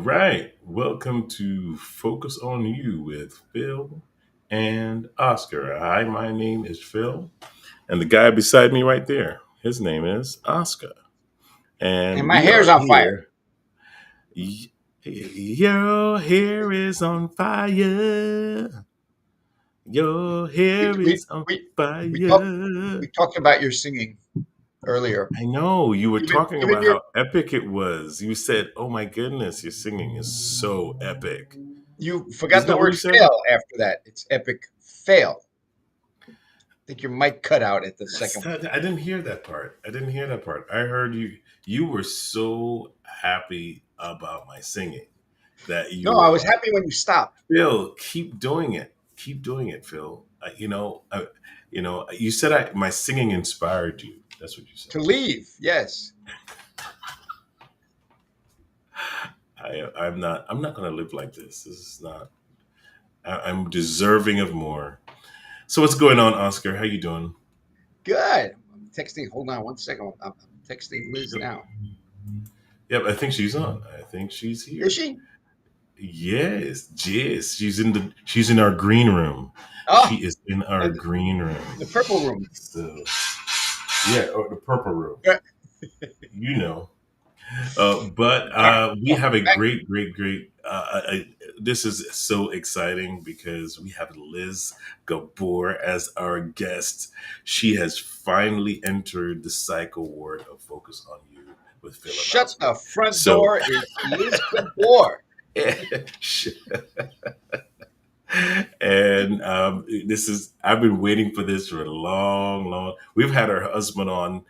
right. Welcome to Focus on You with Phil and Oscar. Hi, my name is Phil, and the guy beside me right there, his name is Oscar. And And my we hair's are on fire. here. Y- Your hair is on fire. Your We hair we is on we we talked fire. we talked about your singing earlier. I know you were Even talking even about your how epic it was. You said, "Oh my goodness, your singing is so epic." you forgot Isn't the that what word you said? fail after that. It's epic fail. I think your mic cut out at the second one. I didn't hear that part. I didn't hear that part. I heard you. You were so happy about my singing that you No, I were was like, happy when you stopped. "Phil, keep doing it. Keep doing it, Phil." You said my singing inspired you. That's what you said. To leave, yes. I'm not going to live like this. This is not. I'm deserving of more. So what's going on, Oscar? How you doing? Good. I'm texting. Hold on one second. I'm texting Liz Yep. now. Yep. I think she's on. I think she's Is here. she? Yes, yes. She's in our green room. She Oh, is in our and green room. the purple room. So yeah, or the purple room. Uh, You know. But All right. we So have a back. great. This is so exciting because we have Liz Gabor as our guest. She has finally entered the cycle ward of Focus on You with Phil and Shut Oscar. the front So door. It's Liz Gabor. and this is I've been waiting for this for a long. We've had her husband on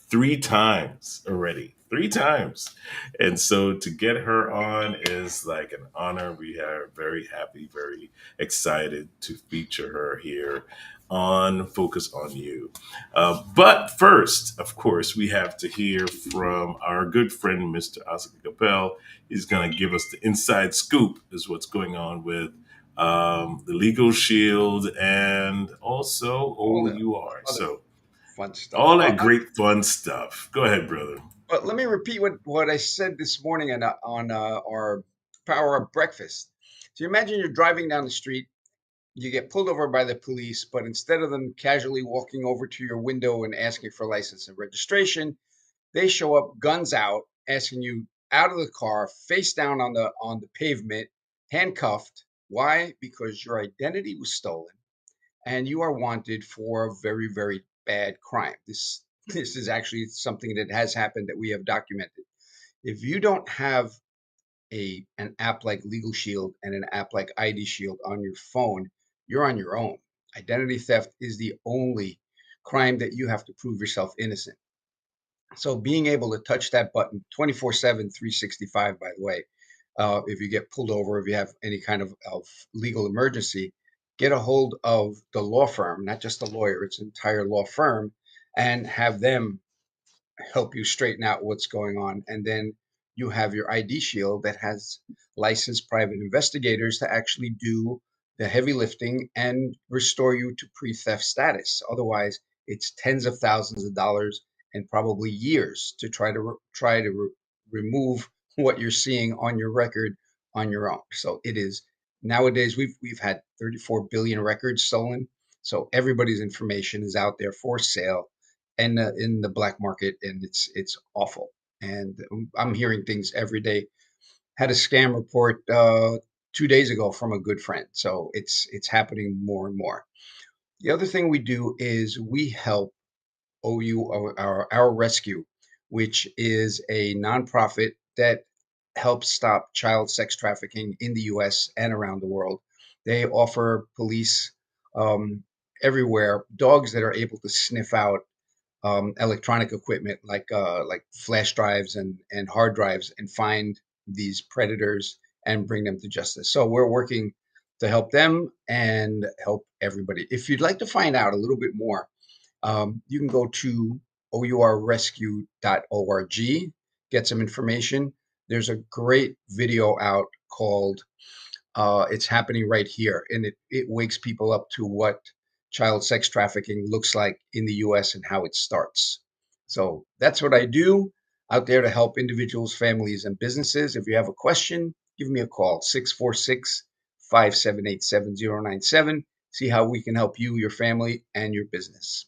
three times already, three times, and so to get her on is like an honor. We are very happy, very excited to feature her here on Focus on You. But first, of course, we have to hear from our good friend, Mr. Oscar Capel. He's going to give us the inside scoop, is what's going on with the legal shield, and also All the OUR. other So fun stuff. all that great fun stuff. Go ahead, brother. But let me repeat what I said this morning on our Power Up Breakfast. So you imagine you're driving down the street, you get pulled over by the police, but instead of them casually walking over to your window and asking for license and registration, they show up, guns out, asking you out of the car, face down on the pavement, handcuffed. Why? Because your identity was stolen and you are wanted for a very, very bad crime. This is actually something that has happened that we have documented. If you don't have an app like Legal Shield and an app like ID Shield on your phone, you're on your own. Identity theft is the only crime that you have to prove yourself innocent. So being able to touch that button 24/7, 365, by the way, if you get pulled over, if you have any kind of legal emergency, get a hold of the law firm, not just a lawyer, it's an entire law firm, and have them help you straighten out what's going on. And then you have your ID shield that has licensed private investigators to actually do the heavy lifting and restore you to pre-theft status. Otherwise, it's tens of thousands of dollars and probably years to remove what you're seeing on your record on your own. So it is nowadays we've had 34 billion records stolen. So everybody's information is out there for sale and in the black market, and it's awful. And I'm hearing things every day. Had a scam report 2 days ago from a good friend, so it's happening more and more. The other thing we do is we help OU our rescue, which is a nonprofit that helps stop child sex trafficking in the U.S. and around the world. They offer police um, everywhere dogs that are able to sniff out electronic equipment like flash drives and hard drives and find these predators and bring them to justice. So we're working to help them and help everybody. If you'd like to find out a little bit more, you can go to ourrescue.org, get some information. There's a great video out called It's Happening Right Here, and it wakes people up to what child sex trafficking looks like in the US and how it starts. So that's what I do out there to help individuals, families, and businesses. If you have a question, give me a call, 646-578-7097. See how we can help you, your family, and your business.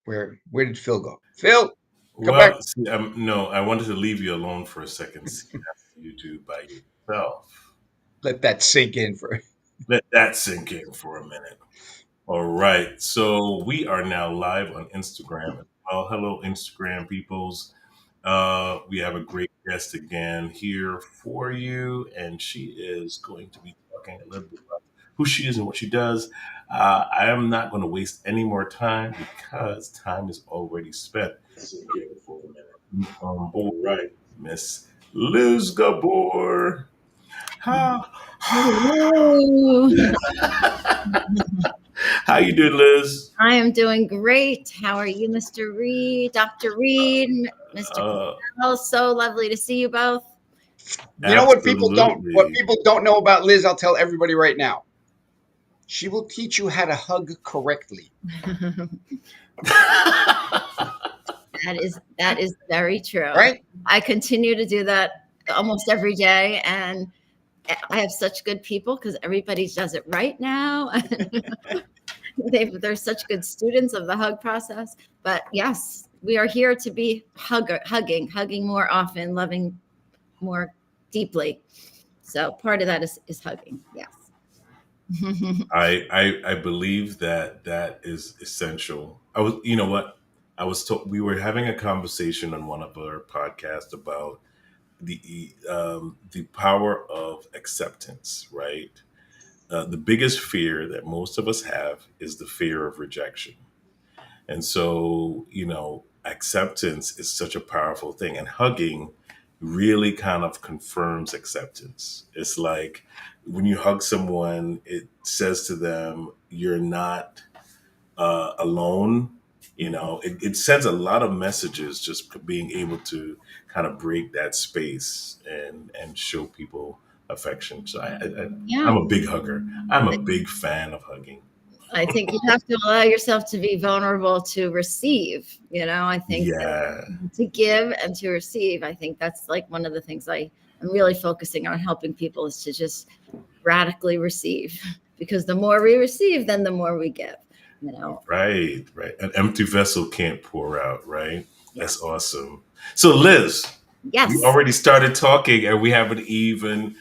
Where did Phil go? Phil, come back. Well, see, no, I wanted to leave you alone for a second. See how you do by yourself. Let that sink in for. Let that sink in for a minute. All right. So we are now live on Instagram as well. Hello, Instagram peoples. We have a great guest again here for you, and she is going to be talking a little bit about who she is and what she does. I am not going to waste any more time because time is already spent. All right, Miss Liz Gabor. Ha. Hello. How you doing, Liz? I am doing great. How are you, Mr. Reed, Dr. Reed, Mr. Uh, Patel? So lovely to see you both. You know what Absolutely. people don't know about Liz, I'll tell everybody right now. She will teach you how to hug correctly. That is very true. Right? I continue to do that almost every day, and I have such good people because everybody does it right now. They're such good students of the hug process. But yes, we are here to be hugging more often, loving more deeply. So part of that is hugging. Yes. I believe that that is essential. You know what? I was told we were having a conversation on one of our podcasts about the power of acceptance, right? The biggest fear that most of us have is the fear of rejection. And so, acceptance is such a powerful thing. And hugging really kind of confirms acceptance. It's like when you hug someone, it says to them, you're not alone. It sends a lot of messages just being able to kind of break that space and show people affection. So Yeah. I'm a big hugger. I'm a big fan of hugging. I think you have to allow yourself to be vulnerable to receive. I think Yeah. to give and to receive. I think that's like one of the things I'm really focusing on helping people is to just radically receive, because the more we receive, then the more we give. Right. An empty vessel can't pour out, right? Yeah. That's awesome. So Liz, Yes. we already started talking and we haven't even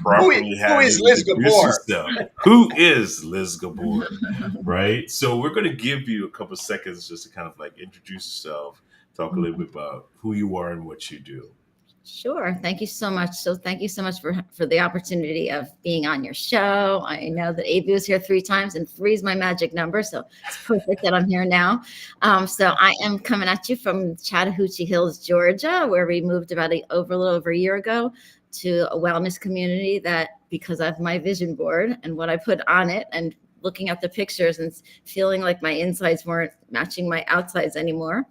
properly Who had is you Liz introduce Gabor? yourself. Who is Liz Gabor? Right? So we're going to give you a couple seconds just to kind of introduce yourself, talk a little bit about who you are and what you do. Sure. Thank you so much. So thank you so much for the opportunity of being on your show. I know that AB was here 3 times and 3 is my magic number. So it's perfect that I'm here now. So I am coming at you from Chattahoochee Hills, Georgia, where we moved about a little over a year ago to a wellness community that, because of my vision board and what I put on it and looking at the pictures and feeling like my insides weren't matching my outsides anymore.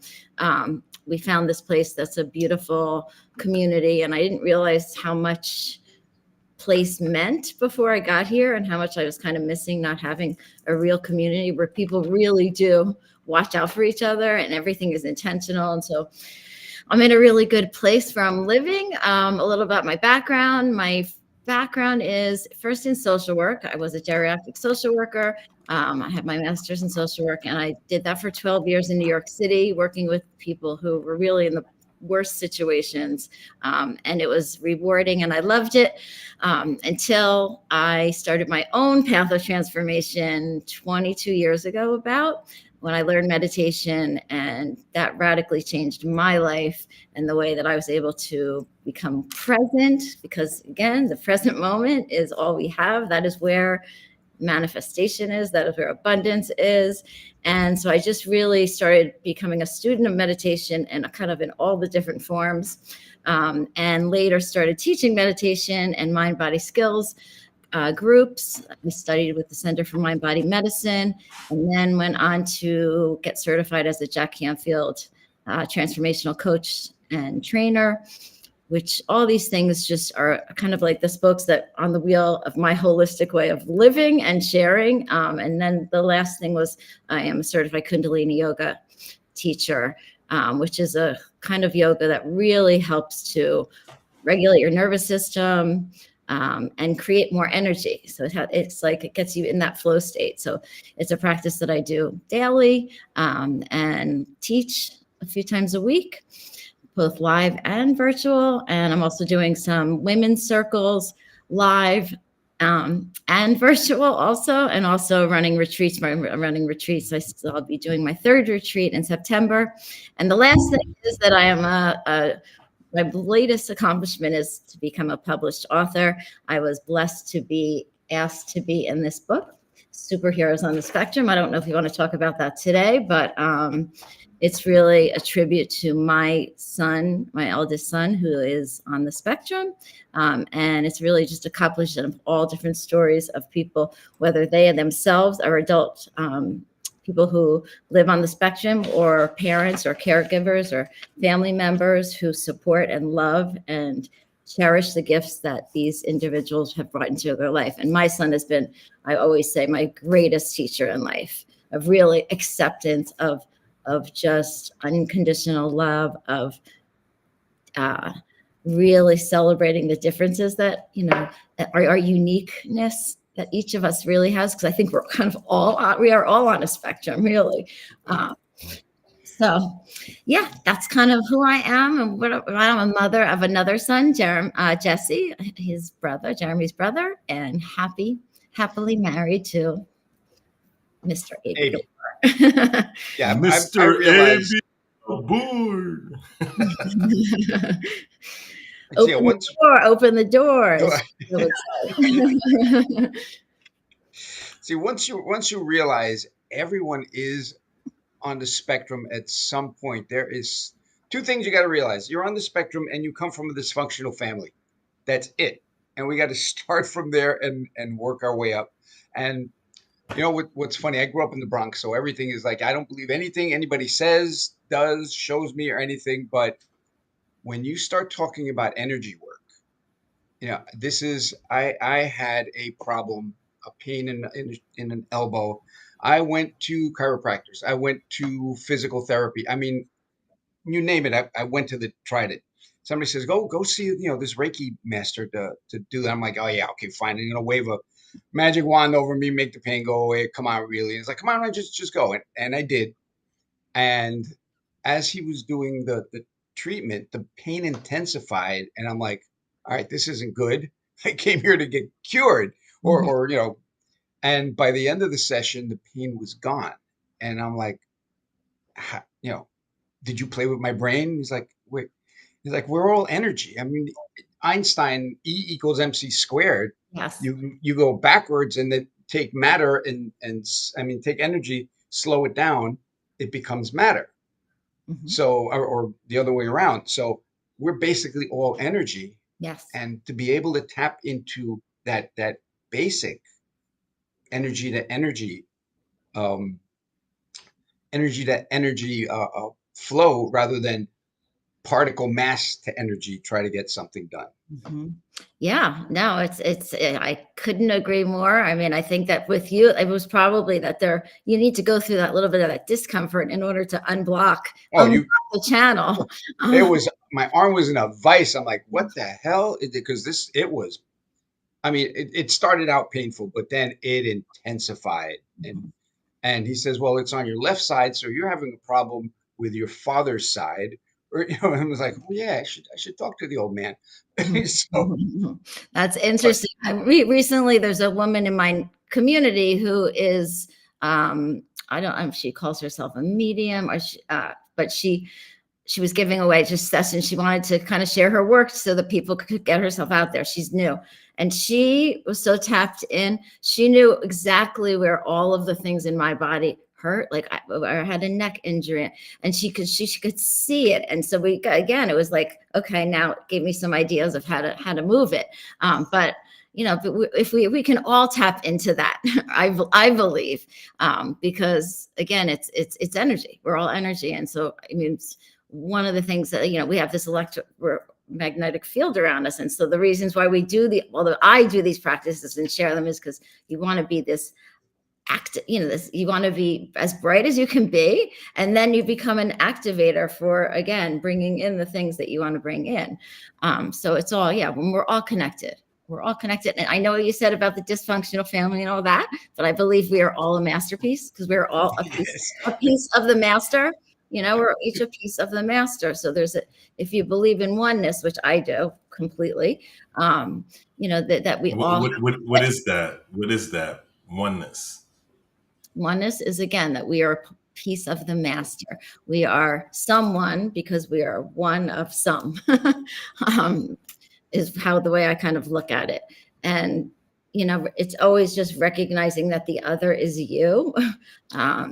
We found this place that's a beautiful community, and I didn't realize how much place meant before I got here and how much I was kind of missing not having a real community where people really do watch out for each other and everything is intentional. And so I'm in a really good place where I'm living. A little about my background. My background is first in social work. I was a geriatric social worker. I had my master's in social work, and I did that for 12 years in New York City, working with people who were really in the worst situations. And it was rewarding, and I loved it until I started my own path of transformation 22 years ago, about when I learned meditation, and that radically changed my life and the way that I was able to become present, because again, the present moment is all we have. That is where manifestation is. That is where abundance is. And so I just really started becoming a student of meditation and kind of in all the different forms. And later started teaching meditation and mind body skills groups. I studied with the Center for Mind Body Medicine, and then went on to get certified as a Jack Canfield transformational coach and trainer, which all these things just are kind of like the spokes that on the wheel of my holistic way of living and sharing. And then the last thing was I am a certified Kundalini Yoga teacher, which is a kind of yoga that really helps to regulate your nervous system, and create more energy. So it's like it gets you in that flow state. So it's a practice that I do daily, and teach a few times a week, both live and virtual. And I'm also doing some women's circles live, and virtual also, and also running retreats. I'm running retreats. I'll be doing my 3rd retreat in September. And the last thing is that I am my latest accomplishment is to become a published author. I was blessed to be asked to be in this book, Superheroes on the Spectrum. I don't know if you want to talk about that today, but it's really a tribute to my son, my eldest son, who is on the spectrum. And it's really just a compilation of all different stories of people, whether they themselves are adult people who live on the spectrum, or parents or caregivers or family members who support and love and cherish the gifts that these individuals have brought into their life. And my son has been, I always say, my greatest teacher in life, of really acceptance of just unconditional love, of really celebrating the differences that, our uniqueness that each of us really has, because I think we're kind of we are all on a spectrum, really. So yeah, that's kind of who I am. And I'm a mother of another son, Jesse, Jeremy's brother, and happily married to Mr. Abe. Yeah, Mr. I realized. Aboard. Open the doors. See, once you realize everyone is on the spectrum at some point, there is 2 things you got to realize. You're on the spectrum and you come from a dysfunctional family. That's it. And we got to start from there and work our way up. And what's funny, I grew up in the Bronx, so everything is like, I don't believe anything anybody says, does, shows me, or anything. But when you start talking about energy work, I had a problem, a pain in an elbow. I went to chiropractors. I went to physical therapy. I mean, you name it. I went to tried it. Somebody says, go see, this Reiki master to do that. I'm like, oh yeah, okay, fine. And wave a magic wand over me, make the pain go away. Come on, really? And it's like, come on, just go. And I did. And as he was doing the treatment, the pain intensified, and I'm like, all right, this isn't good. I came here to get cured, or and by the end of the session, the pain was gone, and I'm like, did you play with my brain? He's like, wait. He's like, we're all energy. I mean, Einstein, E equals MC squared. Yes. You go backwards and then take matter and take energy, slow it down, it becomes matter. Mm-hmm. So, or the other way around. So we're basically all energy. Yes. And to be able to tap into that basic energy to energy, flow, rather than particle mass to energy, try to get something done. Mm-hmm. Yeah, no, I couldn't agree more. I mean, I think that with you, it was probably that you need to go through that little bit of that discomfort in order to unblock the channel. It was, my arm was in a vice. I'm like, what the hell? Because it started out painful, but then it intensified. And he says, well, it's on your left side, so you're having a problem with your father's side. Or, I was like, oh yeah, I should talk to the old man. So, that's interesting. Recently, there's a woman in my community who is, I don't know if she calls herself a medium, or but she was giving away just sessions. She wanted to kind of share her work so that people could get herself out there. She's new. And she was so tapped in. She knew exactly where all of the things in my body hurt. Like I had a neck injury, and she could see it. And so it was like, okay, now it gave me some ideas of how to move it. But if we can all tap into that, I believe, because again, it's energy. We're all energy. And so, I mean, it's one of the things that, we have this magnetic field around us. And so the reasons why I do these practices and share them is because you want to be this you want to be as bright as you can be, and then you become an activator for, again, bringing in the things that you want to bring in. So it's all, when we're all connected. We're all connected. And I know what you said about the dysfunctional family and all that, but I believe we are all a masterpiece, because we're all Yes. a piece of the master. We're each a piece of the master. So if you believe in oneness, which I do completely, that we all What is that? What is that? Oneness. oneness is, again, that we are a piece of the master. We are someone because we are one of some. um, is how the way I kind of look at it. And it's always just recognizing that the other is you.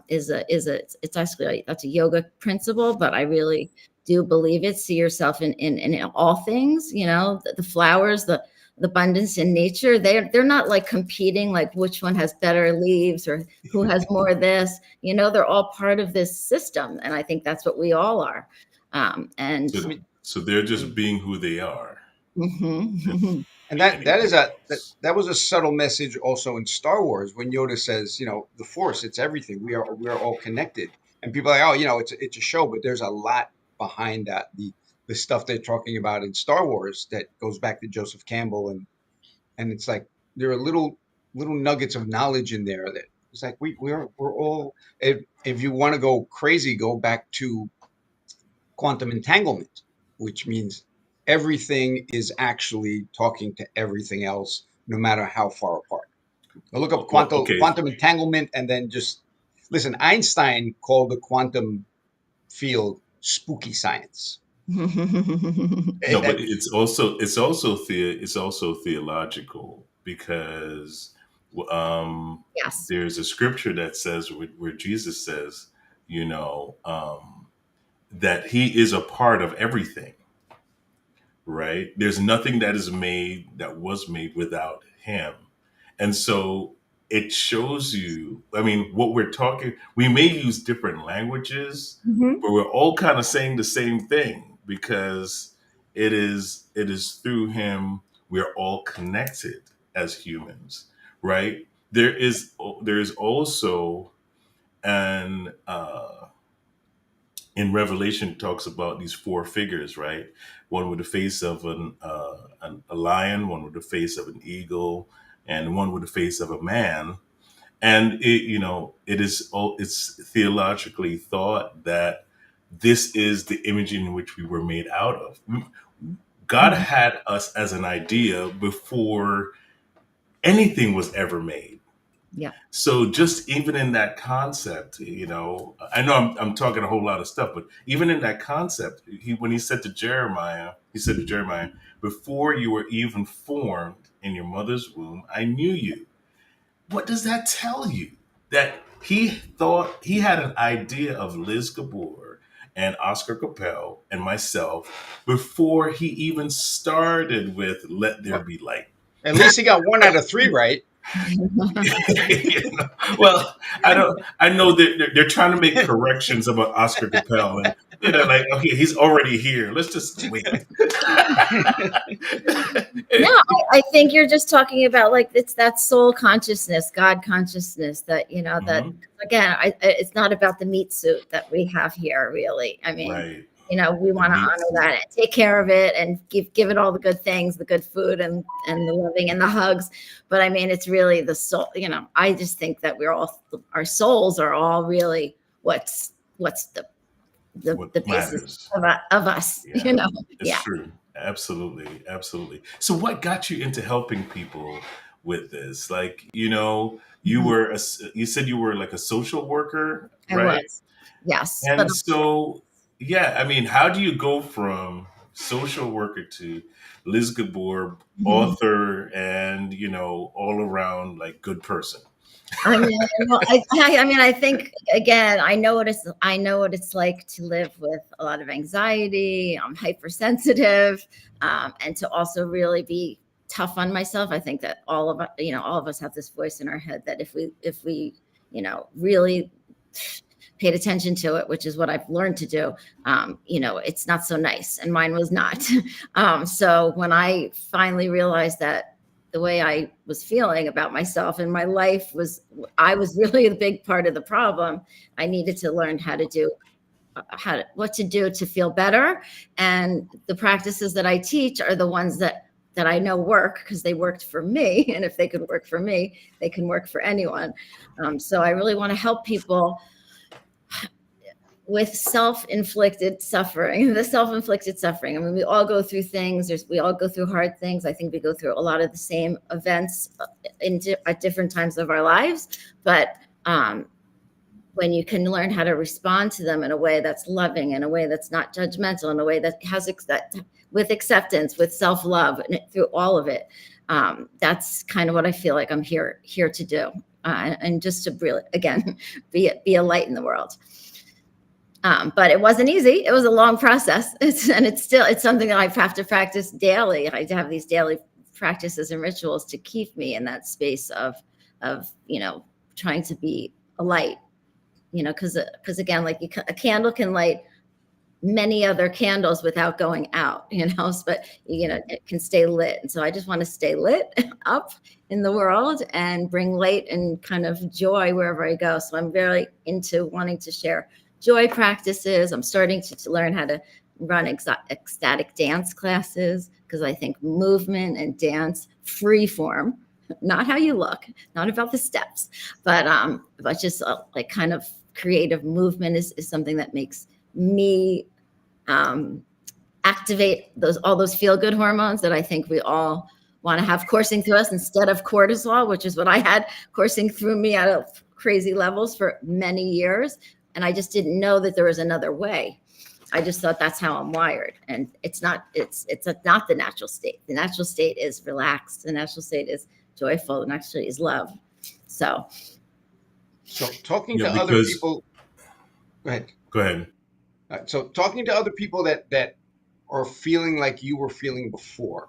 It's actually, that's a yoga principle, but I really do believe it. See yourself in all things. The flowers, the abundance in nature. They're not like competing, like which one has better leaves or who has more of this. They're all part of this system, and I think that's what we all are. And So, I mean, so they're just being who they are. mhm. and Be that is anything a else. that was a subtle message also in Star Wars when Yoda says, the Force, it's everything. We are all connected. And people are like, oh, it's a show, but there's a lot behind that. The stuff they're talking about in Star Wars that goes back to Joseph Campbell, and it's like there are little nuggets of knowledge in there that it's like we're all, if you want to go crazy, go back to quantum entanglement, which means everything is actually talking to everything else, no matter how far apart. Now look up Well, quantum okay. quantum entanglement, and then just listen. Einstein called the quantum field spooky science. No, but That it's also theological because Yes. there's a scripture that says where Jesus says, you know, that he is a part of everything, right? There's nothing that was made without him. And so it shows you, I mean, what we're talking, we may use different languages, Mhm. but we're all kind of saying the same thing because it is through him we're all connected as humans, right? There is also an in Revelation it talks about these four figures, right? One with the face of a lion, one with the face of an eagle, and one with the face of a man. And it's theologically thought that this is the image in which we were made out of. God Mhm. had us as an idea before anything was ever made. Yeah. So just even in that concept, I know I'm talking a whole lot of stuff, but even in that concept, when he said to Jeremiah, before you were even formed in your mother's womb, I knew you. What does that tell you? That he thought he had an idea of Liz Gabor and Oscar Capel and myself before he even started with Let There well, Be Light. at least he got 1 out of 3 right. You know? Well, I don't. I know that they're trying to make corrections about Oscar Capel, and like, okay, he's already here. Let's just wait. No, I think you're just talking about, like, it's that soul consciousness, God consciousness, that that, Mhm. again, it's not about the meat suit that we have here, really. I mean, Right. we The want to meat honor suit. that and take care of it and give it all the good things, the good food and the loving and the hugs. But I mean, it's really the soul. I just think that our souls are all really what's What the basis matters? of us. Yeah, it's Yeah. true. Absolutely, absolutely. So, what got you into helping people with this? Like, Mhm. you said you were like a social worker, I right? was. Yes, but And so, yeah, I mean, how do you go from social worker to Liz Gabor, author, and all around like good person? I mean, well, I mean, I think, again, I know what it's like to live with a lot of anxiety. I'm hypersensitive, and to also really be tough on myself. I think that all of us have this voice in our head that if we really paid attention to it, which is what I've learned to do, it's not so nice, and mine was not. So when I finally realized that the way I was feeling about myself and my life was, I was really a big part of the problem. I needed to learn how to do what to do to feel better. And the practices that I teach are the ones that I know work, because they worked for me. And if they could work for me, they can work for anyone. So I really want to help people with self-inflicted suffering, the self-inflicted suffering. I mean, we all go through things. We all go through hard things. I think we go through a lot of the same events at different times of our lives. But when you can learn how to respond to them in a way that's loving, in a way that's not judgmental, in a way that has with acceptance, with self-love, and through all of it, that's kind of what I feel like I'm here to do, and just to really, again, be a light in the world. But it wasn't easy. It was a long process. It's something that I have to practice daily. I have these daily practices and rituals to keep me in that space of trying to be a light, because again, like a candle can light many other candles without going out, but it can stay lit. And so I just want to stay lit up in the world and bring light and kind of joy wherever I go. So I'm very into wanting to share joy practices. I'm starting to learn how to run ecstatic dance classes, because I think movement and dance, free form, not how you look, not about the steps, but just like kind of creative movement is something that makes me activate all those feel good hormones that I think we all want to have coursing through us instead of cortisol, which is what I had coursing through me at crazy levels for many years. And I just didn't know that there was another way. I just thought that's how I'm wired. And it's not the natural state. The natural state is relaxed. The natural state is joyful. The natural state is love. So talking to other people, go ahead. Go ahead. So talking to other people that are feeling like you were feeling before,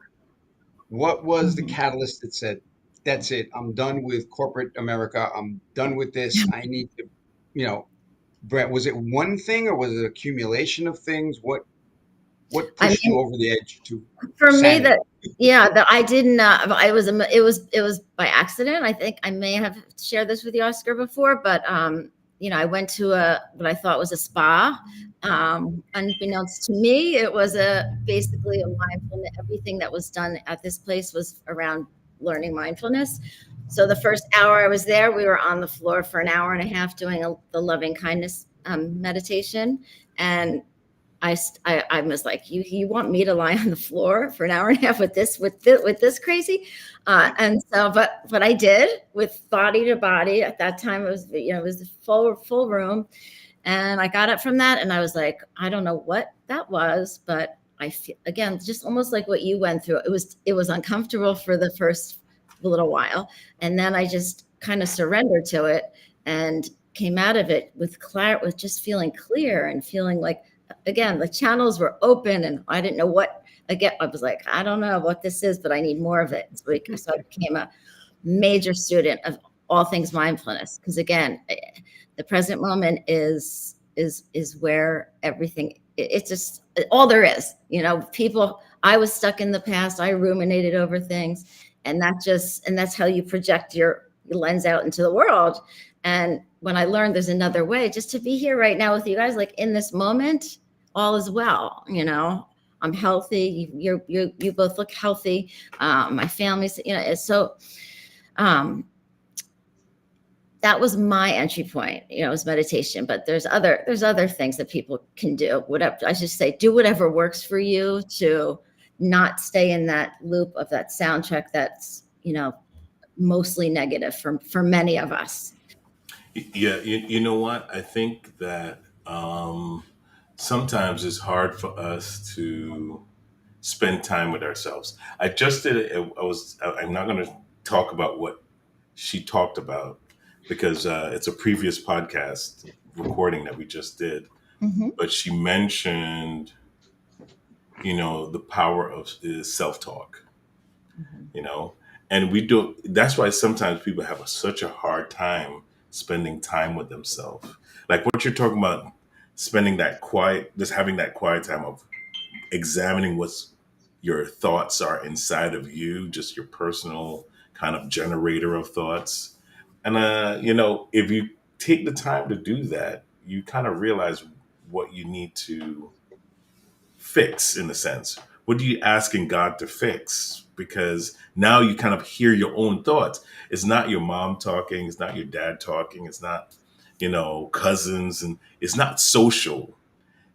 what was the catalyst that said, that's it, I'm done with corporate America, I'm done with this, I need to, Brett, was it one thing or was it accumulation of things? What pushed you over the edge to for sanity? that I didn't, it was by accident. I think I may have shared this with you, Oscar, before, but I went to what I thought was a spa. Unbeknownst to me, it was basically a mindfulness. Everything that was done at this place was around learning mindfulness. So the first hour I was there, we were on the floor for an hour and a half doing the loving kindness meditation. And I was like, you want me to lie on the floor for an hour and a half with this crazy? And so, but I did, with body to body. At that time, it was, it was the full room. And I got up from that and I was like, I don't know what that was, but I feel, again, just almost like what you went through. It was uncomfortable for the first little while. And then I just kind of surrendered to it and came out of it with just feeling clear and feeling like, again, the channels were open and I didn't know what, again, I was like, I don't know what this is, but I need more of it. So I became a major student of all things mindfulness. Because again, the present moment is where everything, it's just all there is, people, I was stuck in the past. I ruminated over things, and that's how you project your lens out into the world. And when I learned there's another way, just to be here right now with you guys, like in this moment, all is well, I'm healthy. You both look healthy. My family's, so, that was my entry point, was meditation. But there's other things that people can do. Whatever, I should say, do whatever works for you to not stay in that loop of that soundtrack that's, mostly negative for many of us. Yeah, you know what? I think that sometimes it's hard for us to spend time with ourselves. I just did it. I'm not going to talk about what she talked about because it's a previous podcast recording that we just did. Mm-hmm. But she mentioned, the power of self-talk, and we do. That's why sometimes people have such a hard time spending time with themselves. Like what you're talking about, spending that quiet, just having that quiet time of examining what's your thoughts are inside of you, just your personal kind of generator of thoughts. And if you take the time to do that, you kind of realize what you need to fix, in a sense. What are you asking God to fix? Because now you kind of hear your own thoughts. It's not your mom talking, it's not your dad talking, it's not, cousins, and it's not social.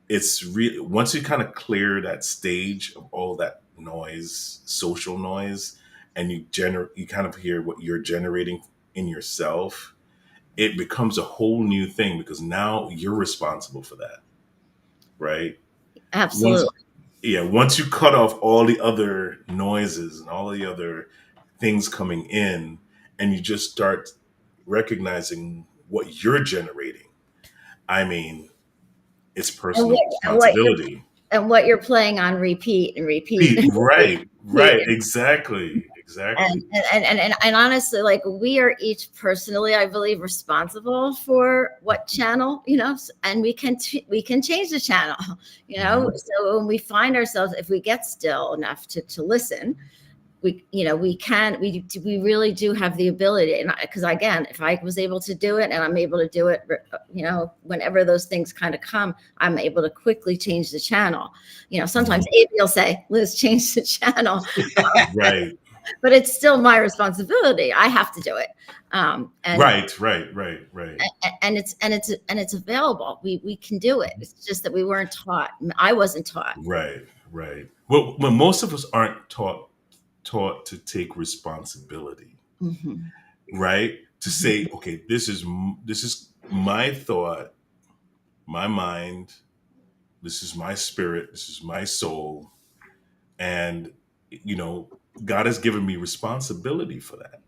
It's really, once you kind of clear that stage of all that noise, social noise, and you kind of hear what you're generating in yourself, it becomes a whole new thing, because now you're responsible for that, right? Once Absolutely. Yeah, once you cut off all the other noises and all the other things coming in, and you just start recognizing what you're generating, I mean, it's And personal what, and what you're responsibility. and what you're playing on repeat and repeat and Right, repeat. right, exactly, exactly. And honestly, like, we are each personally, I believe, responsible for what channel, and we can change the channel. Mhm. So when we find ourselves, if we get still enough to listen, we really do have the ability. And because, again, if I was able to do it, and I'm able to do it, whenever those things kind of come, I'm able to quickly change the channel. Sometimes Mhm. Abe will say, Liz, change the channel. Right, But it's still my responsibility. I have to do it. And right, right, right, right, it's available. We can do it. It's just that we weren't taught. I wasn't taught. right, right. Well, when most of us aren't taught to take responsibility, Hmm. right? To Hmm. say, okay, this is my thought, my mind, this is my spirit, this is my soul, and you know, God has given me responsibility for that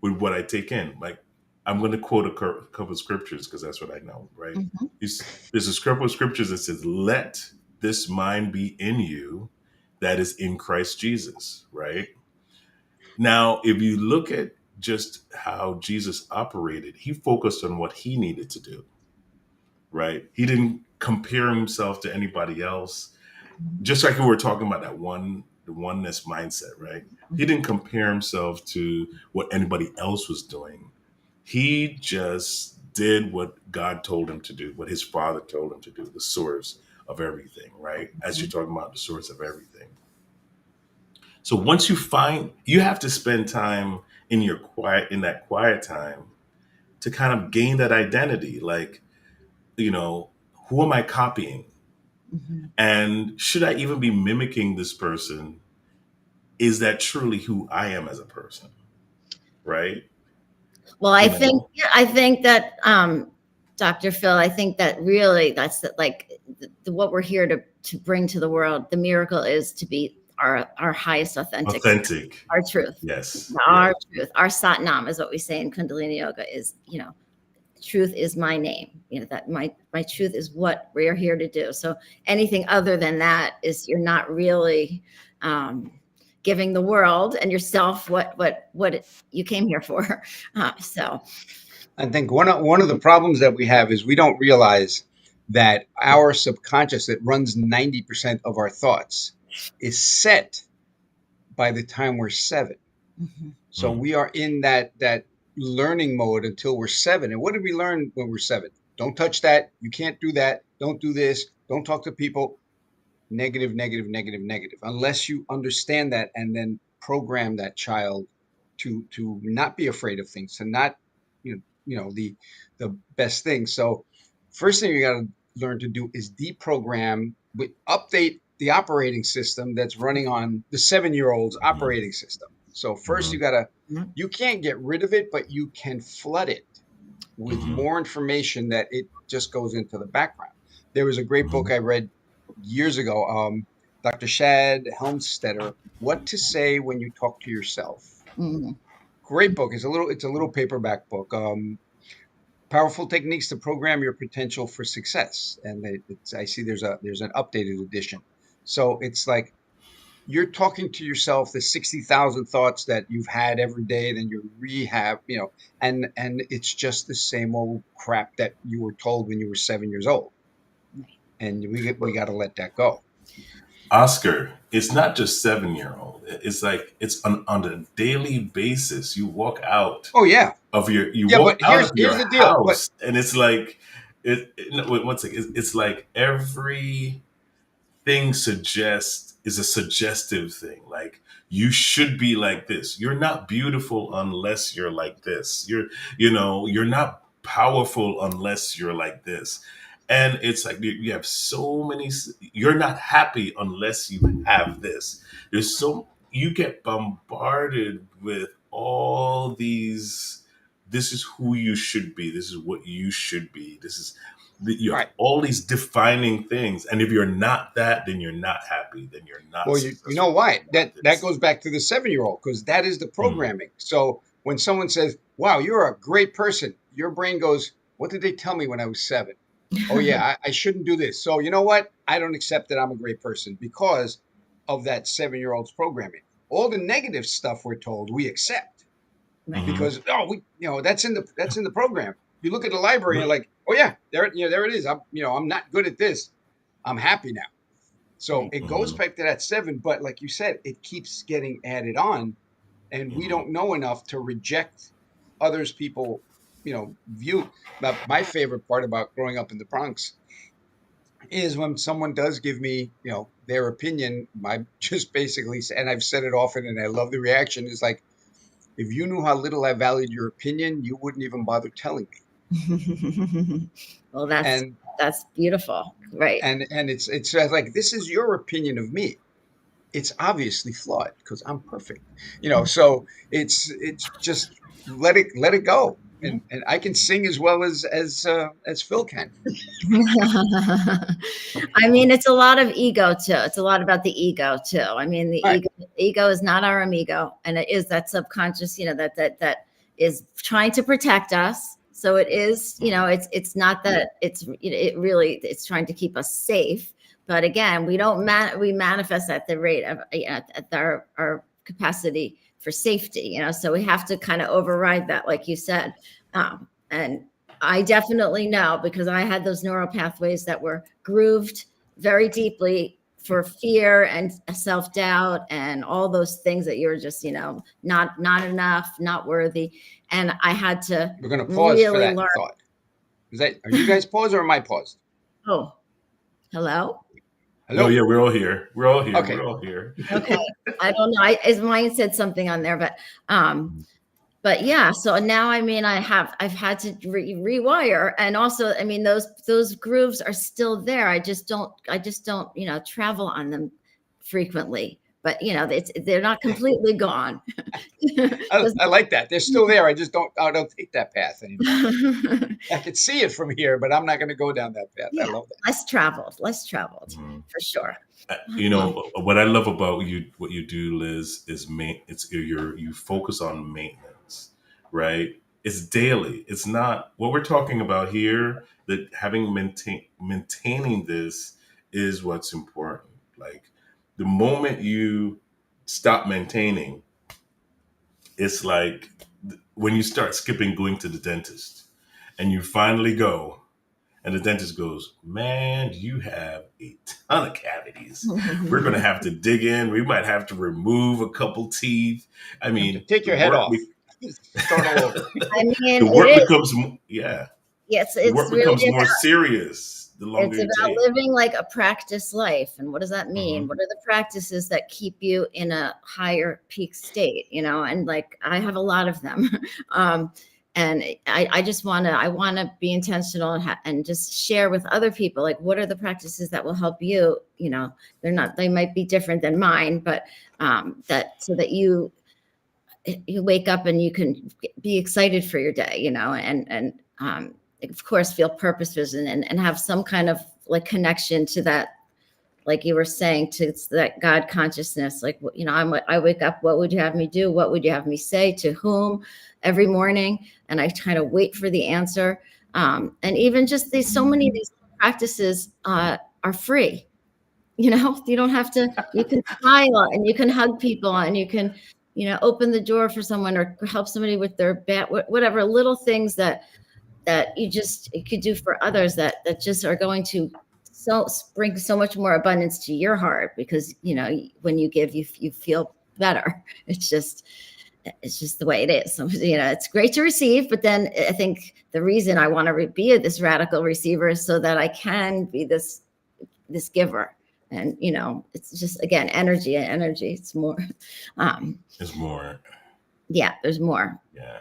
with what I take in. Like, I'm going to quote a couple of scriptures because that's what I know, right? Hmm. There's a couple of scriptures that says, "Let this mind be in you that is in Christ Jesus," right? Now, if you look at just how Jesus operated, he focused on what he needed to do, right? He didn't compare himself to anybody else. Just like we were talking about the oneness mindset, right? He didn't compare himself to what anybody else was doing. He just did what God told him to do, what his father told him to do, the source of everything, right? As you're talking about the source of everything. So once you have to spend time in that quiet time to kind of gain that identity. Like, you know, who am I copying? Hmm. And should I even be mimicking this person? Is that truly who I am as a person? Right? Well, You know? I think that, Dr. Phil, I think that really that's like what we're here to bring to the world. The miracle is to be our highest authentic self, Authentic. our truth, Yes. Yes. our truth, our Satnam is what we say in Kundalini Yoga. Is, truth is my name. That my truth is what we're here to do. So anything other than that is, you're not really, um, giving the world and yourself what you came here for. So. I think one of the problems that we have is we don't realize that our subconscious that runs 90% of our thoughts is set by the time we're 7. Mhm. So Mm. we are in that learning mode until we're 7. And what did we learn when we're 7? Don't touch that. You can't do that. Don't do this. Don't talk to people. Negative, negative, negative, negative. Unless you understand that and then program that child to not be afraid of things, to not, the best thing. So first thing you got to learn to do is deprogram, update the operating system that's running on the 7-year-old's Mhm. operating system. So first Mhm. Mhm. you can't get rid of it, but you can flood it with Mhm. more information that it just goes into the background. There was a great book Mhm. I read years ago, Dr. Shad Helmstetter, What to Say When You Talk to Yourself. Mhm. Great book. It's a little paperback book. Powerful techniques to program your potential for success. And I see there's an updated edition. So it's like you're talking to yourself the 60,000 thoughts that you've had every day, then you rehab, and it's just the same old crap that you were told when you were 7 years old, and we got to let that go. Oscar, it's not just 7-year-old. It's like it's on a daily basis. You walk out Oh yeah, you yeah. walk But out of here's your the deal. But house, and it's like no, wait, one second. It's like every thing suggests is a suggestive thing. Like you should be like this. You're not beautiful unless you're like this. You're not powerful unless you're like this. And it's like you have so many. You're not happy unless you have this. There's so you get bombarded with all these. This is who you should be. This is what you should be. This is you have right. all these defining things, and if you're not that, then you're not happy, then you're not Well, you know successful, then why? you're not That this. goes back to the 7-year-old because that is the Mm, programming. So when someone says, "Wow, you're a great person," your brain goes, "What did they tell me when I was 7? Oh yeah, I shouldn't do this." So you know what? I don't accept that I'm a great person because of that 7-year-old's programming. All the negative stuff we're told we accept Right. hmm because that's in the program. You look at the library and you're like, "Oh yeah, there it is. I'm not good at this. I'm happy now." So Right. it goes hmm back to that 7, but like you said, it keeps getting added on, and we hmm don't know enough to reject others people, view. My favorite part about growing up in the Bronx is when someone does give me, their opinion. I just basically say, and I've said it often, and I love the reaction. Is like, if you knew how little I valued your opinion, you wouldn't even bother telling me. Well, that's And that's beautiful. Right. it's like, this is your opinion of me. It's obviously flawed because I'm perfect. So it's just let it go. Yeah. And I can sing as well as Phil can. I mean, it's a lot of ego too. It's a lot about the ego too. I mean, the Right. ego is not our amigo, and it is that subconscious, that is trying to protect us. So it is, it's not that it really it's trying to keep us safe. But again, we manifest at the rate of at our capacity for safety. So we have to kind of override that, like you said, and I definitely know because I had those neural pathways that were grooved very deeply for fear and self-doubt and all those things that you're just, not enough, not worthy. And I had to We're gonna pause for really that learn. thought. Are you guys paused or am I paused? Oh, hello. no, Hello? yeah, we're all here, we're all here, Okay. we're all here. Okay. I don't know. As mine said something on there, but yeah, so now, I mean, I've had to rewire, and also, I mean, those grooves are still there. I just don't, travel on them frequently, but they're not completely gone. I like that. They're still there. I don't take that path anymore. I can see it from here, but I'm not gonna go down that path. I Yeah, love that. less traveled Mhm. for sure. What I love about you, what you do, Liz, is you focus on maintenance, right? It's daily. It's not what we're talking about here. That maintaining this is what's important. Like the moment you stop maintaining, it's like when you start skipping going to the dentist, and you finally go, and the dentist goes, "Man, you have a ton of cavities. We're going to have to dig in. We might have to remove a couple teeth." I You have to mean, take the your head work, off. Start all over. I mean, the it work is. becomes, yeah, Yes, the it's work really becomes more serious the longer It's you about take. living like a practice life. And what does that mean? hmm What are the practices that keep you in a higher peak state? And like I have a lot of them. um, and I just I want to be intentional and just share with other people, like, what are the practices that will help you? They might be different than mine, but that so that you wake up and you can be excited for your day, and of course feel purposes and have some kind of like connection to that, like you were saying, to that God consciousness. Like, I wake up, what would you have me do? What would you have me say to whom every morning? And I try to wait for the answer. And even just so many of these practices are free. You don't have to, you can smile and you can hug people and you can, open the door for someone or help somebody with their whatever little things that you could do for others that just are going to brings so much more abundance to your heart, because when you give, you feel better. It's just the way it is. So, it's great to receive, but then I think the reason I want to be this radical receiver is so that I can be this giver. And it's just, again, energy. It's more. There's more. Yeah, there's more. Yeah.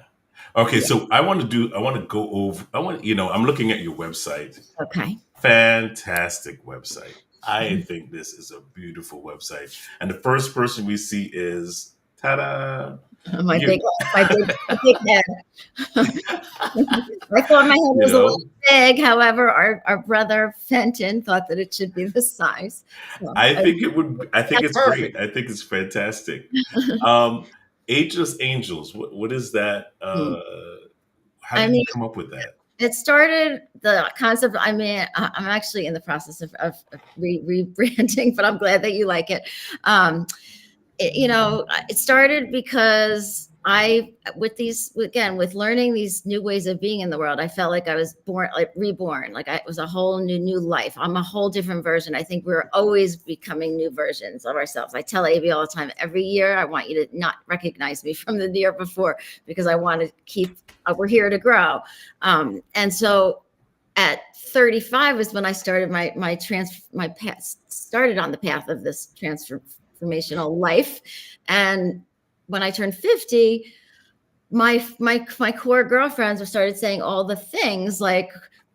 Okay, so I want to go over. I'm looking at your website. Okay. Fantastic website. I think this is a beautiful website. And the first person we see is ta-da! My You, big head. I thought my head you was a know, little big. However, our brother Fenton thought that it should be this size. So, I think it's great. Perfect. I think it's fantastic. Ageless Angels. What is that? How I did you mean, come up with that? it started the concept. I mean, I'm actually in the process of rebranding, but I'm glad that you like it. It started because with learning these new ways of being in the world, I felt like I was reborn. Like it was a whole new life. I'm a whole different version. I think we're always becoming new versions of ourselves. I tell AB all the time, every year, I want you to not recognize me from the year before, because I want to keep, we're here to grow. And so at 35 was when I started my path, started on the path of this transformational life. And when I turned 50, my core girlfriends started saying all the things like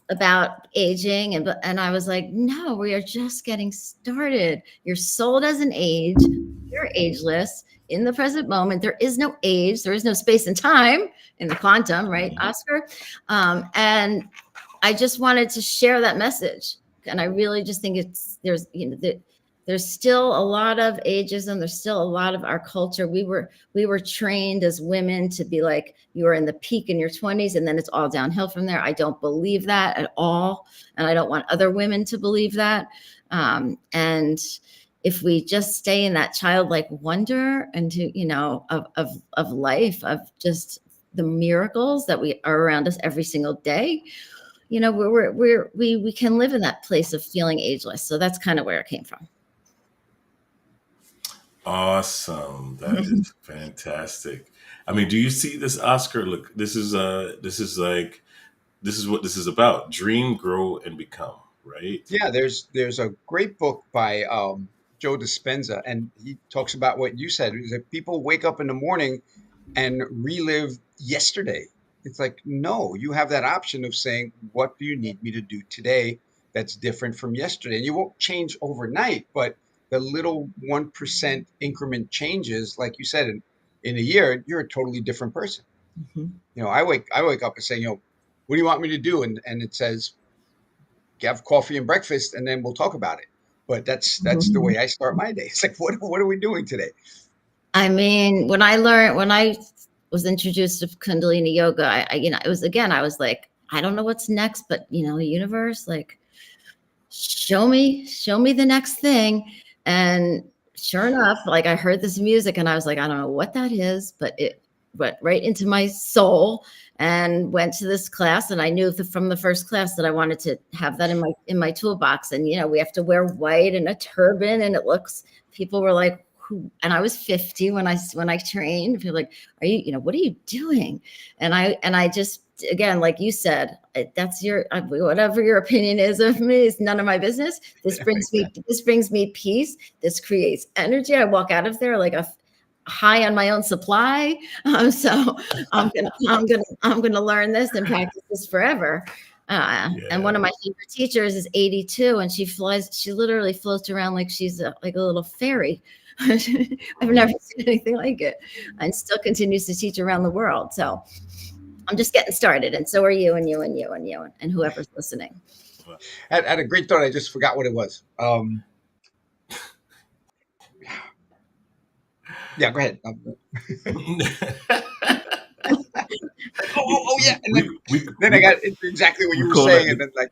about aging, and I was like, no, we are just getting started. Your soul doesn't age. You're ageless in the present moment. There is no age. There is no space and time in the quantum, right, Oscar? And I just wanted to share that message. And I really just think there's still a lot of ageism. There's still a lot of our culture. We were trained as women to be like, you are in the peak in your 20s and then it's all downhill from there. I don't believe that at all. And I don't want other women to believe that. And if we just stay in that childlike wonder and of life, of just the miracles that we are around us every single day, we can live in that place of feeling ageless. So that's kind of where it came from. Awesome. That is fantastic. I mean, do you see this, Oscar? Look, this is what this is about. Dream, grow, and become, right? Yeah, there's a great book by Joe Dispenza, and he talks about what you said, is that people wake up in the morning and relive yesterday. It's like, no, you have that option of saying, what do you need me to do today that's different from yesterday? And you won't change overnight, but the little 1% increment changes, like you said, in a year, you're a totally different person. Mm-hmm. I wake up and say, what do you want me to do? And it says, have coffee and breakfast, and then we'll talk about it. But that's the way I start my day. It's like, what are we doing today? I mean, when I was introduced to Kundalini Yoga, it was, again, I was like, I don't know what's next, but universe, like, show me the next thing. And sure enough, like, I heard this music and I was like, I don't know what that is, but it went right into my soul, and went to this class. And I knew from the first class that I wanted to have that in my toolbox. And, we have to wear white and a turban, and people were like, who? And I was 50 when I trained. People were like, are you, what are you doing? And I just, again, like you said, that's whatever your opinion is of me is none of my business. This brings me peace. This creates energy. I walk out of there like a high on my own supply. So I'm gonna learn this and practice this forever. And one of my favorite teachers is 82, and she literally floats around like she's like a little fairy. I've never seen anything like it, and still continues to teach around the world. So I'm just getting started, and so are you, and you, and you, and you, and whoever's listening. I had a great thought. I just forgot what it was. Yeah, go ahead. Yeah. And then I got into exactly what you were saying, and then like,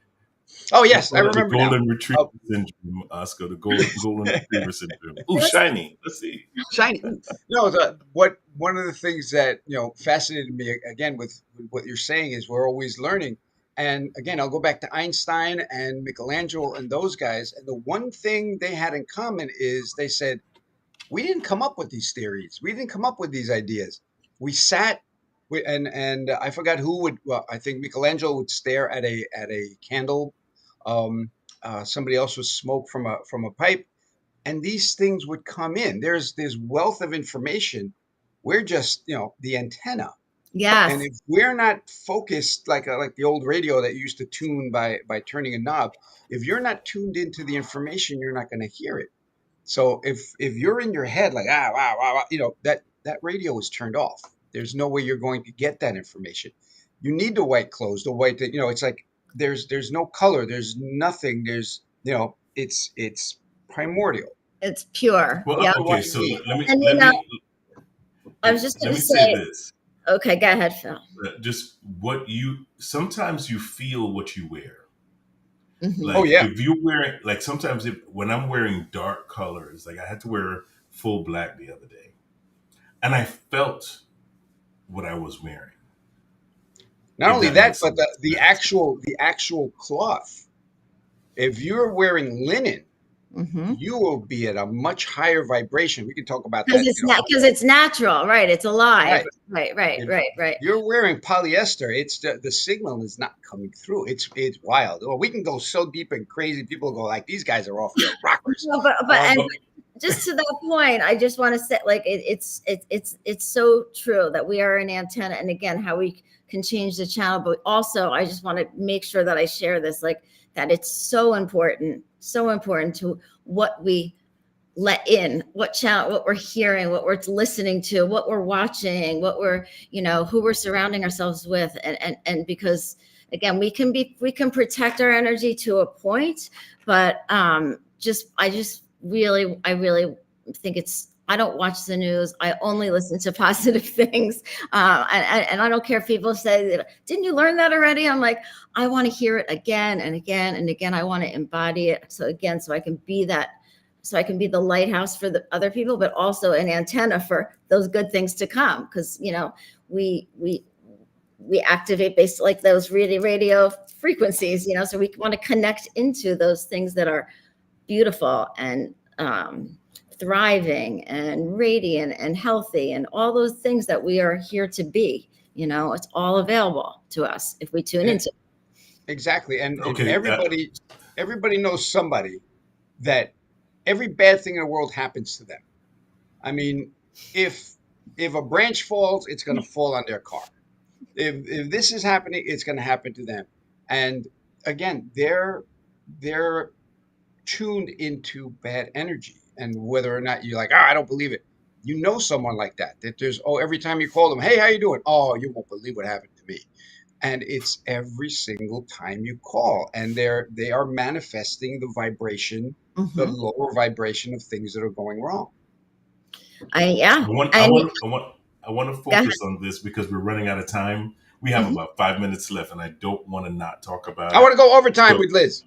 oh yes, I remember the golden now. retriever syndrome, Oscar. The golden retriever syndrome. Ooh, shiny. Let's see. Shiny. No, one of the things that fascinated me again with what you're saying is we're always learning. And again, I'll go back to Einstein and Michelangelo and those guys. And the one thing they had in common is they said, we didn't come up with these theories. We didn't come up with these ideas. We sat and I forgot who would. Well, I think Michelangelo would stare at a candle. Um, Somebody else would smoke from a pipe, and these things would come in. There's wealth of information. We're just the antenna, and Yes. if we're not focused like the old radio that used to tune by turning a knob, if you're not tuned into the information, you're not going to hear it. So if you're in your head like wow wow, wow, that radio is turned off. There's no way you're going to get that information. You need the white clothes, the white that it's like there's no color, there's nothing, it's primordial. It's pure. Well, Yeah. That's what okay. you So need. And I was just let going me to say say, this. okay, go ahead, Phil. Just what you sometimes you feel what you wear. Hmm. Oh Like yeah. if you're wearing, like sometimes when I'm wearing dark colors, like I had to wear full black the other day, and I felt what I was wearing. Not If only that that, makes but any the sense. actual cloth. If you're wearing linen, Hmm. you will be at a much higher vibration. We can talk about Because that, it's not, because it's natural, right? It's alive. right. Right, right, If right, right. you're wearing polyester, it's the signal is not coming through. It's wild. Well, we can go so deep and crazy. People go like, these guys are off their rockers. No, but and But Well, just to that point, I just want to say, like, it's so true that we are an antenna, and again, how we can change the channel. But also, I just want to make sure that I share this, like, that it's so important to what we let in, what channel, what we're hearing, what we're listening to, what we're watching, what we're, who we're surrounding ourselves with. And because again, we can protect our energy to a point, but I really think I don't watch the news. I only listen to positive things. And I don't care if people say, didn't you learn that already? I'm like, I want to hear it again and again and again. I want to embody it. So I can be that, so I can be the lighthouse for the other people, but also an antenna for those good things to come. Because we activate based like those radio frequencies. So we want to connect into those things that are beautiful and thriving and radiant and healthy and all those things that we are here to be. It's all available to us if we tune into it. exactly, and okay. everybody knows somebody that every bad thing in the world happens to them. I mean, if a branch falls, it's going to fall on their car. If this is happening, it's going to happen to them. And again, they're tuned into bad energy. And whether or not you're like, I don't believe it, someone like that. That there's every time you call them, hey, how you doing? Oh, you won't believe what happened to me. And it's every single time you call, and they are manifesting the vibration, the Mhm. lower vibration of things that are going wrong. Yeah. I want, I And want, I want, I want to go ahead. focus on this because we're running out of time. We have Mhm. about 5 minutes left, and I don't want to not talk about I want it. to go overtime So with Liz.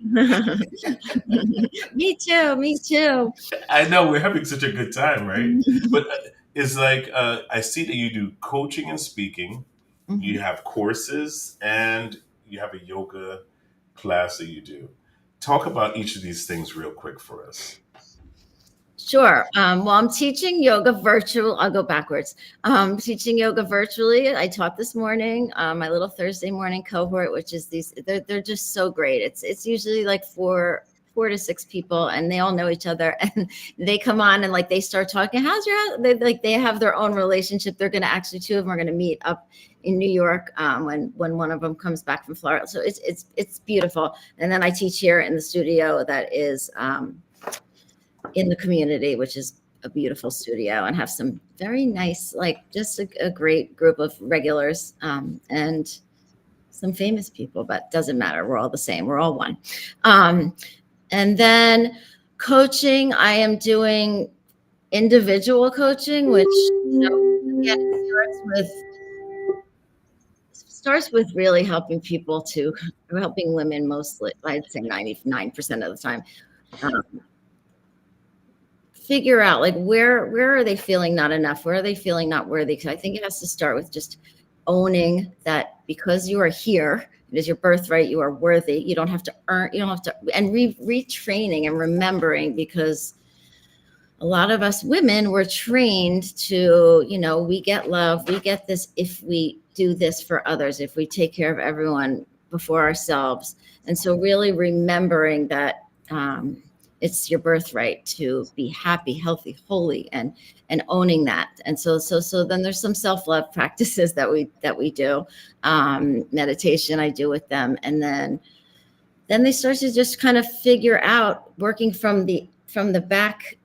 Me too. Me too. I know we're having such a good time, right? But it's like I see that you do coaching and speaking. You Mhm. have courses, and you have a yoga class that you do. Talk about each of these things real quick for us. Sure. Well, I'm teaching yoga virtual. I'll go backwards. Teaching yoga virtually. I taught this morning, my little Thursday morning cohort, which is they're just so great. It's usually like four to six people, and they all know each other, and they come on and like they start talking. How's your house? They have their own relationship. They're going to actually, two of them are going to meet up in New York when one of them comes back from Florida. So it's beautiful. And then I teach here in the studio that is in the community, which is a beautiful studio, and have some very nice, like just a great group of regulars and some famous people, but doesn't matter. We're all the same. We're all one. And then coaching, I am doing individual coaching, which again starts with really helping people helping women mostly. I'd say 99% of the time. Figure out like where are they feeling not enough, where are they feeling not worthy, because I think it has to start with just owning that because you are here It is your birthright. You are worthy. You don't have to earn, you don't have to, and retraining and remembering, because a lot of us women were trained to, we get love, we get this if we do this for others, if we take care of everyone before ourselves. And so really remembering that it's your birthright to be happy, healthy, holy, and owning that. And so then there's some self-love practices that we do. Meditation I do with them. And then they start to just kind of figure out, working from the back,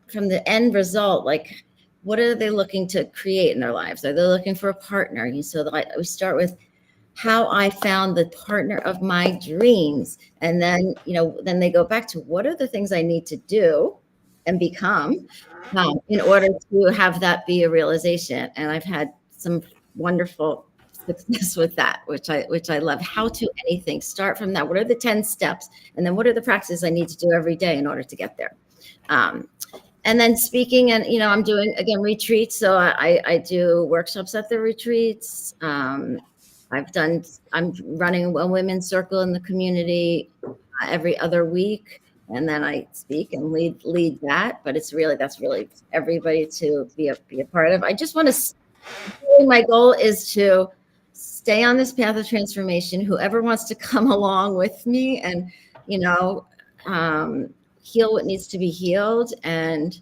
from the end result, like what are they looking to create in their lives? Are they looking for a partner? So we start with how I found the partner of my dreams. And then, then they go back to what are the things I need to do and become in order to have that be a realization. And I've had some wonderful success with that, which I love. How to anything, start from that. What are the 10 steps? And then what are the practices I need to do every day in order to get there? And then speaking, and, I'm doing, again, retreats. So I do workshops at the retreats. I'm running a women's circle in the community every other week. And then I speak and lead that. But that's really everybody to be a part of. I just want to, my goal is to stay on this path of transformation. Whoever wants to come along with me and, heal what needs to be healed, and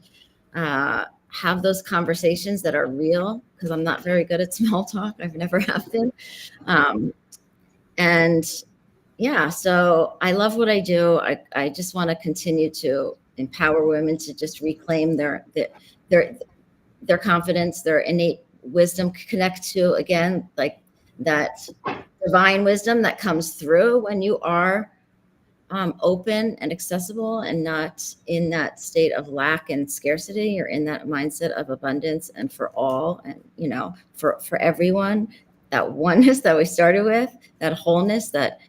have those conversations that are real, because I'm not very good at small talk. I've never have been. And yeah, so I love what I do. I just want to continue to empower women to just reclaim their confidence, their innate wisdom, connect to, again, like that divine wisdom that comes through when you are open and accessible, and not in that state of lack and scarcity. You're in that mindset of abundance and for all, and for everyone, that oneness that we started with, that wholeness, that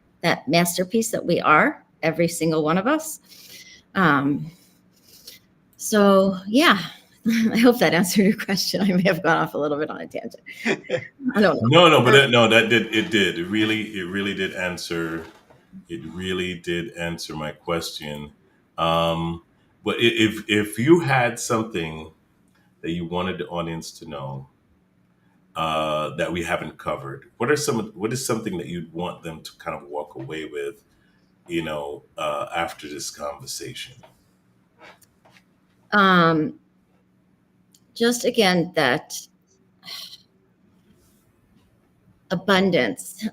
masterpiece that we are, every single one of us. So yeah, I hope that answered your question. I may have gone off a little bit on a tangent. I don't know. No, but that did, it did. It really did answer. It really did answer my question. But if you had something that you wanted the audience to know that we haven't covered, what is something that you'd want them to kind of walk away with, after this conversation? Just again, that abundance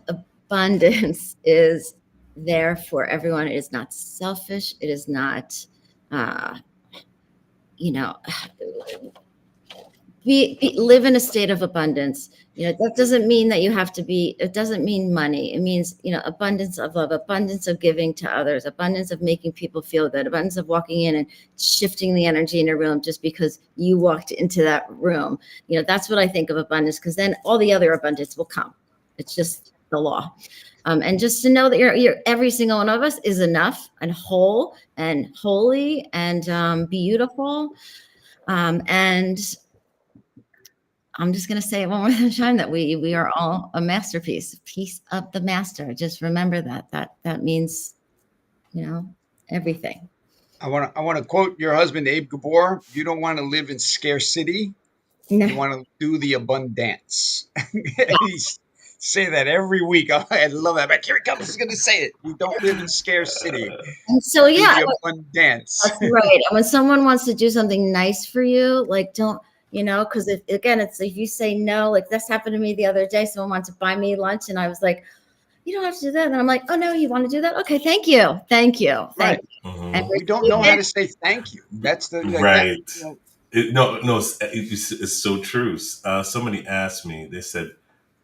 is there for everyone. It is not selfish. It is not, live in a state of abundance. That doesn't mean that you have to be, it doesn't mean money. It means, abundance of love, abundance of giving to others, abundance of making people feel good, abundance of walking in and shifting the energy in a room just because you walked into that room. That's what I think of abundance, because then all the other abundance will come. It's just the law. And just to know that you're every single one of us is enough and whole and holy and beautiful. And I'm just going to say it one more time, that we are all a masterpiece, piece of the master. Just remember that means, everything. I want to quote your husband, Abe Gabor. You don't want to live in scarcity. No. You want to do the abundance. Yeah. Say that every week. Oh, I love that. But here it comes. He's going to say it. You don't live in scarcity. And so, yeah, do the abundance. That's right. And when someone wants to do something nice for you, like, don't, because it's if you say no, like this happened to me the other day. Someone wanted to buy me lunch, and I was like, you don't have to do that. And I'm like, oh no, you want to do that? Okay, thank you. Thank you. Right. Mm-hmm. And we don't know how to say thank you. That's the right. It's so true. Somebody asked me, they said,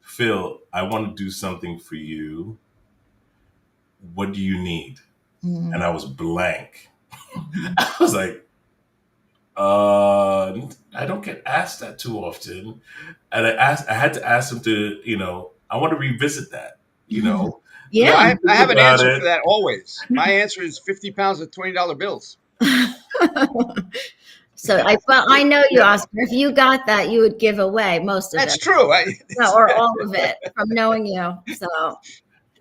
Phil, I want to do something for you. What do you need? Mm-hmm. And I was blank. I was like, I don't get asked that too often. And I had to ask him to, I want to revisit that, Yeah. I have an answer for that always. My answer is 50 pounds of $20 bills. So I know you, Oscar. If you got that, you would give away most of it. That's true. Or all of it from knowing you. So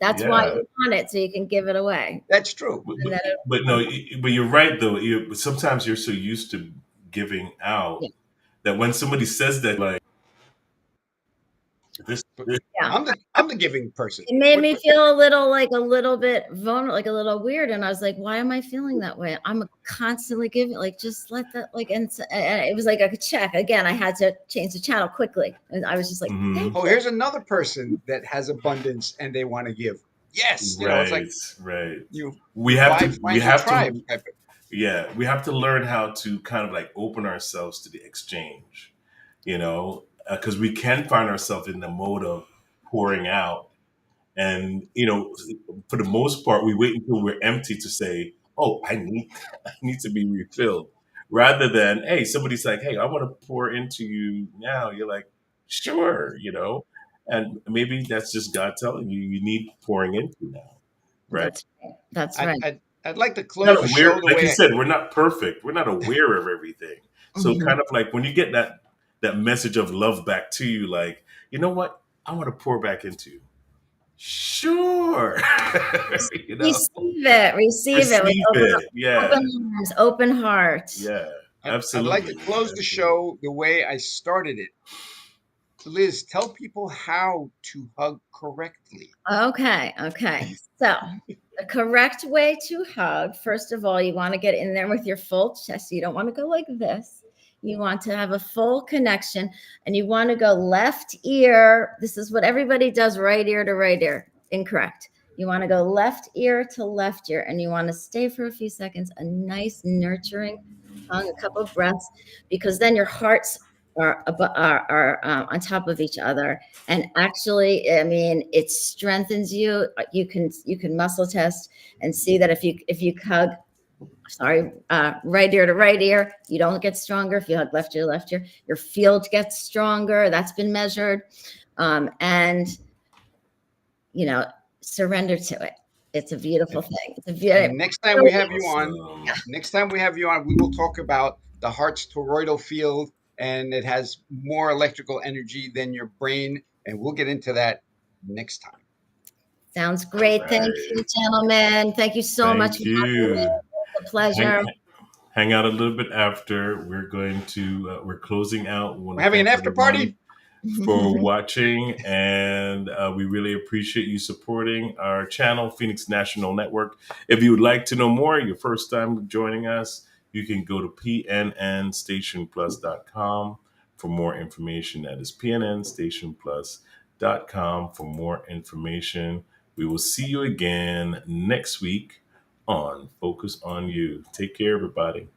That's why Yeah. you want it, so you can give it away. That's true. But, And but, then but no, but you're right though. Sometimes you're so used to giving out yeah, that when somebody says that, like this, But this yeah. I'm the giving person. It made What, me what feel a little like a little bit vulnerable, like a little weird. And I was like, why am I feeling that way? I'm constantly giving, like, just let that, like, and it was like a check. Again, I had to change the channel quickly. And I was just like, thank mhm. oh, here's another person that has abundance and they want to give. Yes, it's like Right, right. you We have to, we find your have tribe to, type of. yeah, we have to learn how to kind of like open ourselves to the exchange, because we can find ourselves in the mode of pouring out. And, for the most part, we wait until we're empty to say, oh, I need to be refilled. Rather than, hey, somebody's like, hey, I want to pour into you now. You're like, sure. And maybe that's just God telling you you need pouring into now. Right. that's right. That's I'd, right. I'd, I'd like to Not close the aware, show the like you way I, said, we're not perfect. We're not aware of everything. So Mhm. kind of like when you get that message of love back to you, like, you know what? I want to pour back into you. Sure. you know, Receive it with receive it. Yeah. open arms, open heart. Yeah. I'd like to Absolutely. close the Absolutely. show the way I started it. Liz, tell people how to hug correctly. Okay, okay. So the correct way to hug, first of all, you want to get in there with your full chest. You don't want to go like this. You want to have a full connection and you want to go left ear. This is what everybody does, right ear to right ear. Incorrect. You want to go left ear to left ear and you want to stay for a few seconds, a nice nurturing hug, a couple of breaths, because then your hearts are on top of each other, and actually, I mean, it strengthens you. You can muscle test and see that if you hug, sorry, right ear to right ear, you don't get stronger. If you hug left ear, your field gets stronger. That's been measured. And you know surrender to it. It's a beautiful thing. It's a And beautiful. Awesome. next time we have you on, we will talk about the heart's toroidal field, and it has more electrical energy than your brain, and we'll get into that next time. Sounds All great. Thank right. you, gentlemen. Thank you so much Thank for having me. you. It's a pleasure. Hang, hang out a little bit after. We're closing out. We want We're to having an thank after everyone party. for watching, and we really appreciate you supporting our channel, Phoenix National Network. If you would like to know more, your first time joining us, you can go to pnnstationplus.com for more information. That is pnnstationplus.com for more information. We will see you again next week on Focus on You. Take care, everybody.